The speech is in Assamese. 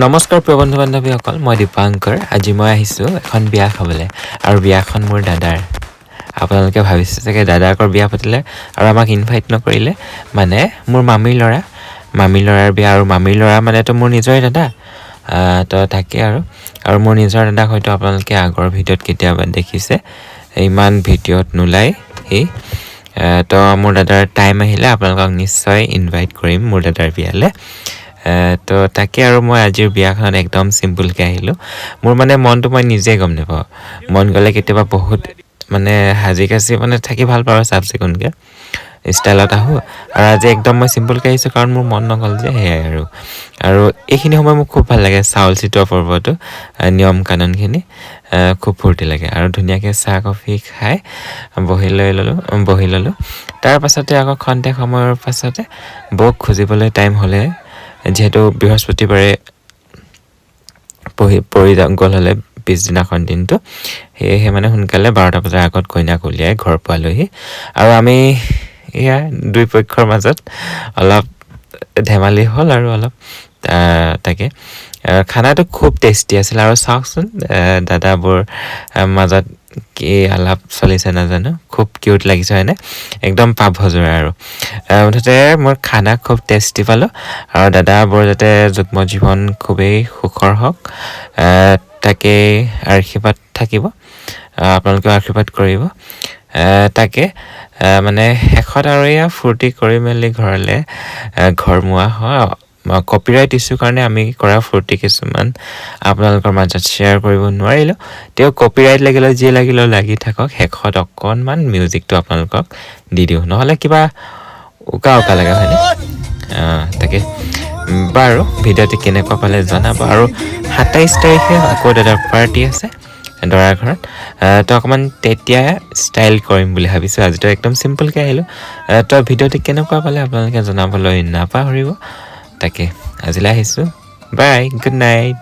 নমস্কাৰ প্ৰিয় বন্ধু বান্ধৱীসকল মই দীপাংকৰ আজি মই আহিছোঁ এখন বিয়া খাবলৈ আৰু বিয়াখন মোৰ দাদাৰ আপোনালোকে ভাবিছে চাগে দাদাকৰ বিয়া পাতিলে আৰু আমাক ইনভাইট নকৰিলে মানে মোৰ মামীৰ ল'ৰাৰ বিয়া আৰু মামীৰ ল'ৰা মানেতো মোৰ নিজৰে দাদা তো তাকে আৰু মোৰ নিজৰ দাদাক হয়তো আপোনালোকে আগৰ ভিডিঅ'ত কেতিয়াবা দেখিছে ইমান ভিডিঅ'ত নোলায় সি তো মোৰ দাদাৰ টাইম আহিলে আপোনালোকক নিশ্চয় ইনভাইট কৰিম মোৰ দাদাৰ বিয়ালৈ তো তাকে আৰু মই আজিৰ বিয়াখনত একদম সিম্পলকৈ আহিলোঁ মোৰ মানে মনটো মই নিজে গম নাপাওঁ মন গ'লে কেতিয়াবা বহুত মানে হাজি কাচি মানে থাকি ভাল পাওঁ চাফ চিকুণকৈ ষ্টাইলত আহোঁ আৰু আজি একদম মই চিম্পলকৈ আহিছোঁ কাৰণ মোৰ মন নগ'ল যে সেয়াই আৰু এইখিনি সময় মোক খুব ভাল লাগে চাউল চিটোৱা পৰ্বটো নিয়ম কানুনখিনি খুব ফূৰ্তি লাগে আৰু ধুনীয়াকৈ চাহ কফি খাই বহি ল'লোঁ তাৰ পাছতে আকৌ খন্তেক সময়ৰ পাছতে বৌক খুজিবলৈ টাইম হ'লে যিহেতু বৃহস্পতিবাৰে পৰি গ'ল হ'লে পিছদিনাখন দিনটো সেয়েহে মানে সোনকালে 12টা বজাৰ আগত কইনাক উলিয়াই ঘৰ পোৱালোহি আৰু আমি এয়া দুই পক্ষৰ মাজত অলপ ধেমালি হ'ল আৰু অলপ তাকে খানাটো খুব টেষ্টি আছিল আৰু চাওকচোন দাদাবোৰ মাজত কি আলাপ চলিছে নাজানো খুব কিউট লাগিছে হয়নে একদম পাপ ভজোৰা আৰু মুঠতে মোৰ খানা খুব টেষ্টি পালোঁ আৰু দাদাবোৰ যাতে যুগ্ম জীৱন খুবেই সুখৰ হওক তাকে আশীৰ্বাদ থাকিব আপোনালোকেও আশীৰ্বাদ কৰিব তাকে মানে শেষত আৰু এয়া ফূৰ্তি কৰি মেলি ঘৰ মোৱা হয় কপিৰাইট ইছ্যুৰ কাৰণে আমি কৰা ফূৰ্তি কিছুমান আপোনালোকৰ মাজত শ্বেয়াৰ কৰিব নোৱাৰিলোঁ তেওঁ কপিৰাইট লাগিলে যি লাগিলেও লাগি থাকক শেষত অকণমান মিউজিকটো আপোনালোকক দি দিওঁ নহ'লে কিবা উকা লাগে হয়নে তাকে বাৰু ভিডিঅ'টো কেনেকুৱা পালে জনাব আৰু 27 তাৰিখে আকৌ দাদাৰ পাৰ্টি আছে দৰা ঘৰত তো অকণমান তেতিয়া ষ্টাইল কৰিম বুলি ভাবিছোঁ আজিতো একদম চিম্পলকৈ আহিলোঁ তো ভিডিঅ'টো কেনেকুৱা পালে আপোনালোকে জনাবলৈ নাপাহৰিব তাকে আজিলৈ আহিছোঁ বাই গুড নাইট